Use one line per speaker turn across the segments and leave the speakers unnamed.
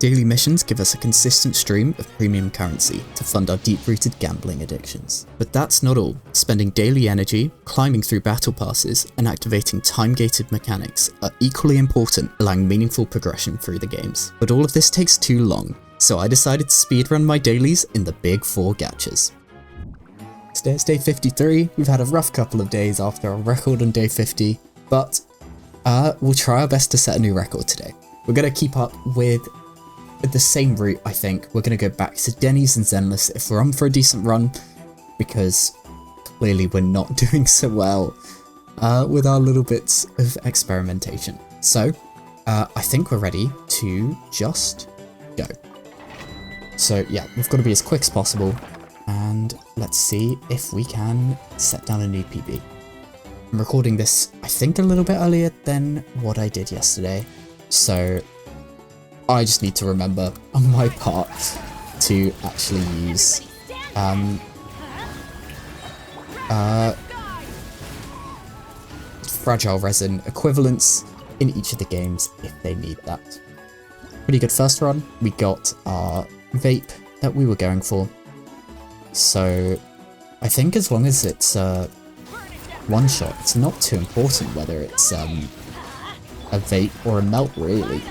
Daily missions give us a consistent stream of premium currency to fund our deep-rooted gambling addictions. But that's not all. Spending daily energy, climbing through battle passes, and activating time-gated mechanics are equally important, allowing meaningful progression through the games. But all of this takes too long, so I decided to speedrun my dailies in the big 4 gachas. Today is day 53, we've had a rough couple of days after our record on day 50, but we'll try our best to set a new record today. We're going to keep up with the same route, I think. We're going to go back to Dailies and Zenless if we're on for a decent run, because clearly we're not doing so well with our little bits of experimentation. So, I think we're ready to just go. So yeah, we've got to be as quick as possible, and let's see if we can set down a new PB. I'm recording this, I think, a little bit earlier than what I did yesterday, so I just need to remember on my part to actually use fragile resin equivalents in each of the games if they need that. Pretty good first run. We got our vape that we were going for, so I think as long as it's one shot, it's not too important whether it's a vape or a melt, really.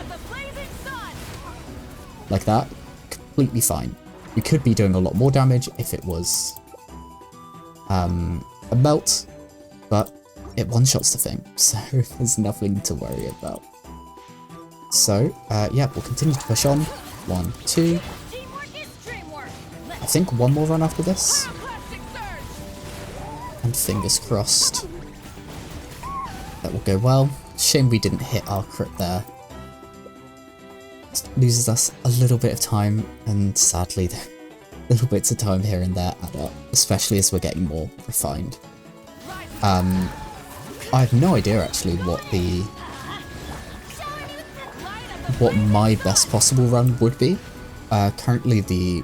Like that, completely fine. We could be doing a lot more damage if it was a melt, but it one-shots the thing, so there's nothing to worry about. So, yeah, we'll continue to push on. 1, 2. I think one more run after this. And fingers crossed that will go well. Shame we didn't hit our crit there. It loses us a little bit of time, and sadly the little bits of time here and there add up, especially as we're getting more refined. I have no idea actually what my best possible run would be. Currently the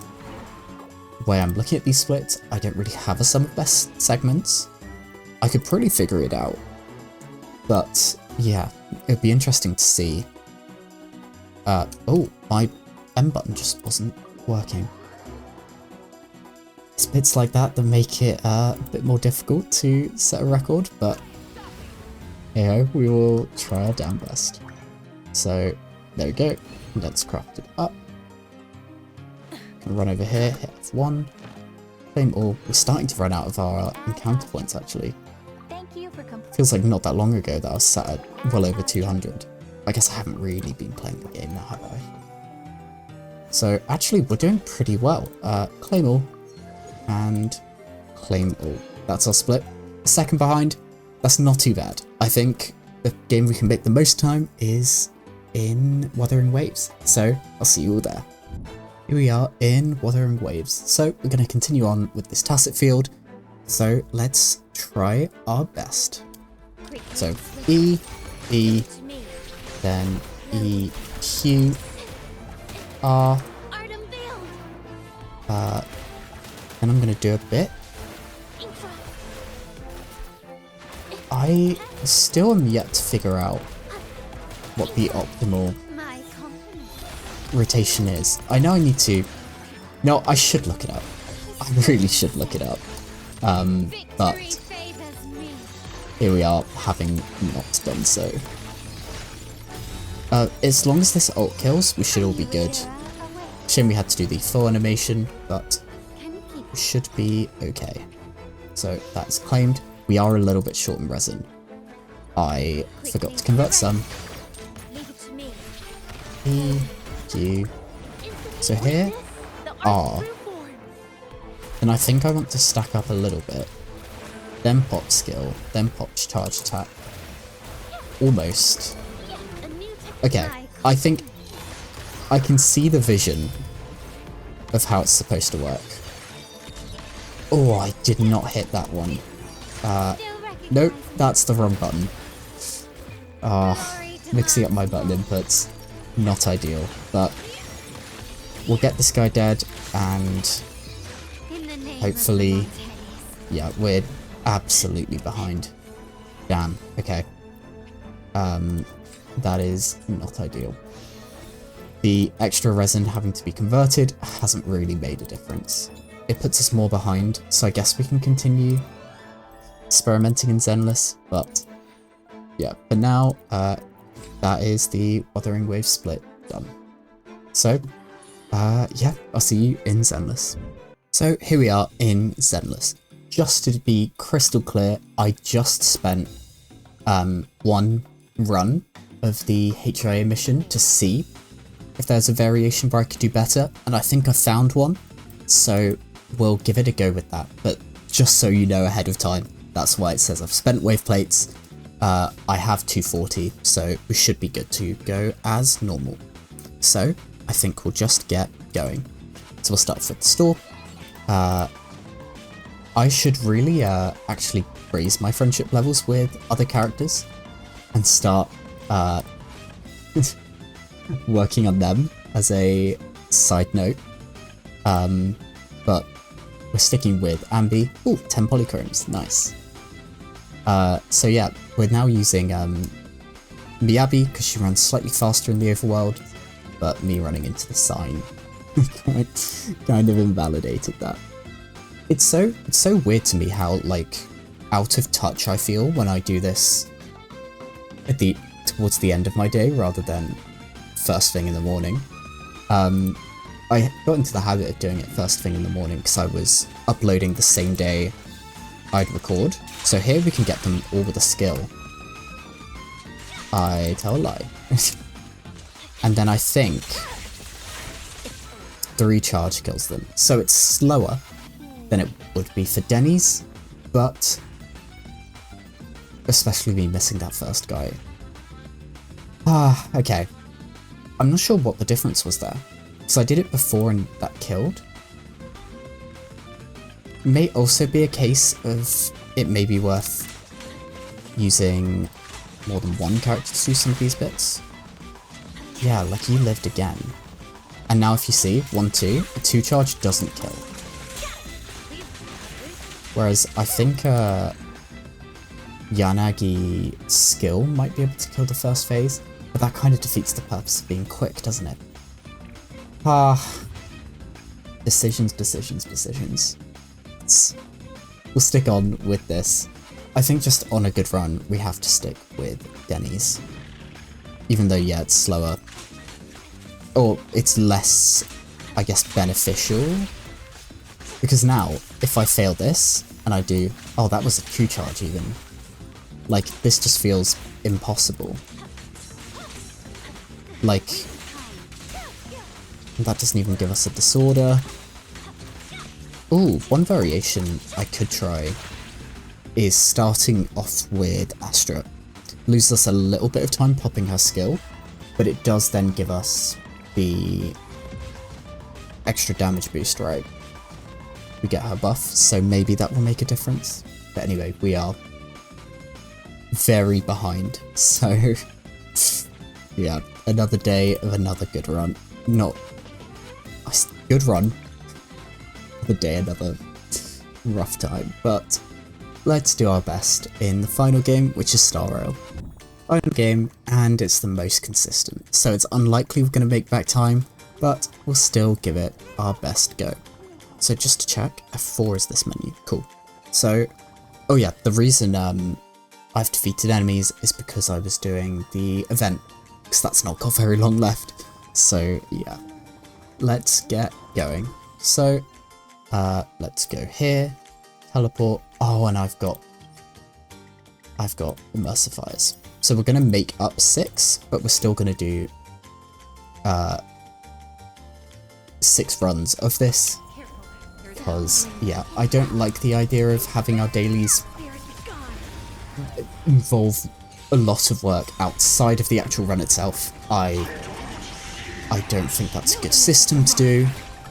way I'm looking at these splits, I don't really have a sum of best segments. I could probably figure it out, but yeah, it'd be interesting to see. Oh, my M button just wasn't working. It's bits like that that make it a bit more difficult to set a record, but hey ho, we will try our damn best. So there we go, let's craft it up. Run over here, hit F1, claim all. We're starting to run out of our encounter points actually. Feels like not that long ago that I was sat at well over 200. I guess I haven't really been playing the game now, have I? So actually we're doing pretty well. Claim all and claim all. That's our split. Second behind, that's not too bad. I think the game we can make the most time is in Wuthering Waves. So I'll see you all there. Here we are in Wuthering Waves. So we're going to continue on with this tacit field. So let's try our best. So E, E, then E, Q, R. Then I'm going to do a bit. I still am yet to figure out what the optimal rotation is. I know I need to. No, I should look it up. I really should look it up. But here we are, having not done so. As long as this ult kills, we should all be good. Shame we had to do the full animation, but we should be okay. So that's claimed. We are a little bit short in resin. I forgot to convert some. E, Q. So here, R. And I think I want to stack up a little bit. Then pop skill, then pop charge attack. Almost. Okay, I think I can see the vision of how it's supposed to work. Oh, I did not hit that one. Nope, that's the wrong button. Mixing up my button inputs. Not ideal, but we'll get this guy dead, and hopefully, yeah, we're absolutely behind. Damn, okay. That is not ideal. The extra resin having to be converted hasn't really made a difference. It puts us more behind, so I guess we can continue experimenting in Zenless, but yeah, for now, that is the Wuthering Waves split done. So, yeah, I'll see you in Zenless. So here we are in Zenless. Just to be crystal clear, I just spent one run of the HIA mission to see if there's a variation where I could do better, and I think I found one, so we'll give it a go with that. But just so you know ahead of time, that's why it says I've spent wave plates. I have 240, so we should be good to go as normal. So I think we'll just get going. So we'll start with the store. I should really actually raise my friendship levels with other characters and start working on them as a side note. But we're sticking with Ambi. Ooh, 10 polychromes, nice. So yeah, we're now using Miyabi because she runs slightly faster in the overworld, but me running into the sign kind of invalidated that. It's so weird to me how like out of touch I feel when I do this at towards the end of my day rather than first thing in the morning. I got into the habit of doing it first thing in the morning because I was uploading the same day I'd record. So here we can get them all with a skill. I tell a lie. And then I think the recharge kills them. So it's slower than it would be for Denny's, but especially me missing that first guy. Okay. I'm not sure what the difference was there, because I did it before and that killed. May also be a case of it may be worth using more than one character to do some of these bits. Yeah, like you lived again. And now if you see, 1-2, a 2 charge doesn't kill. Whereas I think Yanagi's skill might be able to kill the first phase, but that kind of defeats the purpose of being quick, doesn't it? Decisions. We'll stick on with this. I think just on a good run, we have to stick with Denny's. Even though, yeah, it's slower. Or it's less, I guess, beneficial. Because now, if I fail this, and I do... Oh, that was a Q charge even. Like, this just feels impossible. Like... That doesn't even give us a disorder. Ooh, one variation I could try is starting off with Astra. Loses us a little bit of time popping her skill, but it does then give us the extra damage boost, right? We get her buff, so maybe that will make a difference. But anyway, we are very behind, so yeah, another day of another good run. Not a good run. Another day, another rough time, but let's do our best in the final game, which is Star Rail. Final game, and it's the most consistent, so it's unlikely we're going to make back time, but we'll still give it our best go. So just to check, F4 is this menu, cool. So, oh yeah, the reason I've defeated enemies is because I was doing the event, because that's not got very long left. So yeah, let's get going. So, let's go here, teleport. Oh, and I've got Immersifiers. So we're going to make up 6, but we're still going to do 6 runs of this. Because, yeah, I don't like the idea of having our dailies involve a lot of work outside of the actual run itself. I don't think that's a good system to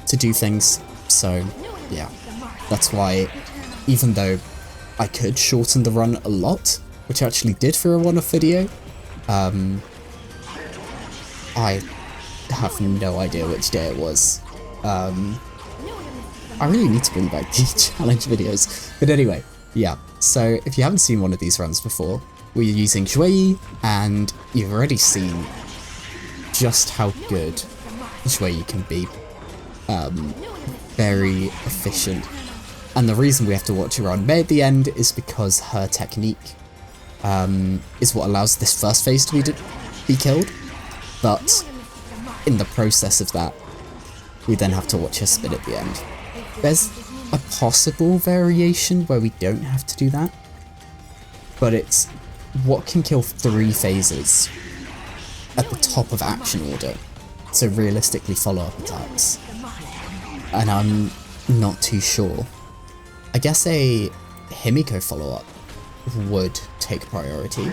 do things. So, yeah, that's why, even though I could shorten the run a lot, which I actually did for a one-off video, I have no idea which day it was. I really need to bring back the challenge videos. But anyway, yeah, so if you haven't seen one of these runs before, we're using Shui, and you've already seen just how good which way you can be very efficient. And the reason we have to watch her on Mei at the end is because her technique is what allows this first phase to be killed. But in the process of that, we then have to watch her spin at the end. There's a possible variation where we don't have to do that, but it's what can kill 3 phases at the top of action order, so realistically follow-up attacks. And I'm not too sure. I guess a Himiko follow-up would take priority.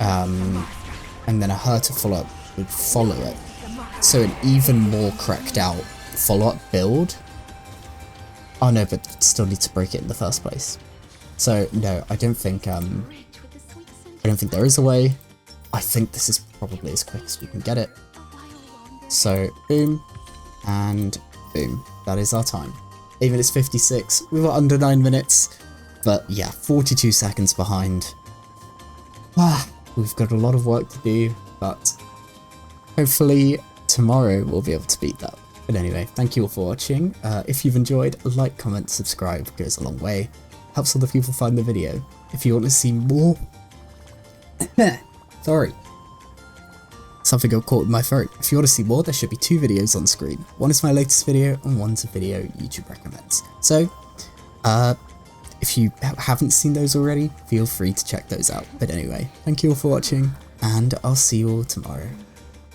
And then a Herta follow-up would follow it. So an even more cracked out follow-up build. Oh no, but still need to break it in the first place. So no, I don't think there is a way. I think this is probably as quick as we can get it. So boom and boom. That is our time. Even it's 56, we were under 9 minutes. But yeah, 42 seconds behind. We've got a lot of work to do, but hopefully tomorrow we'll be able to beat that. But anyway, thank you all for watching. If you've enjoyed, like, comment, subscribe goes a long way. Helps other people find the video. If you want to see more... Sorry. Something got caught in my throat. If you want to see more, there should be 2 videos on screen. One is my latest video, and one's a video YouTube recommends. So, if you haven't seen those already, feel free to check those out. But anyway, thank you all for watching, and I'll see you all tomorrow.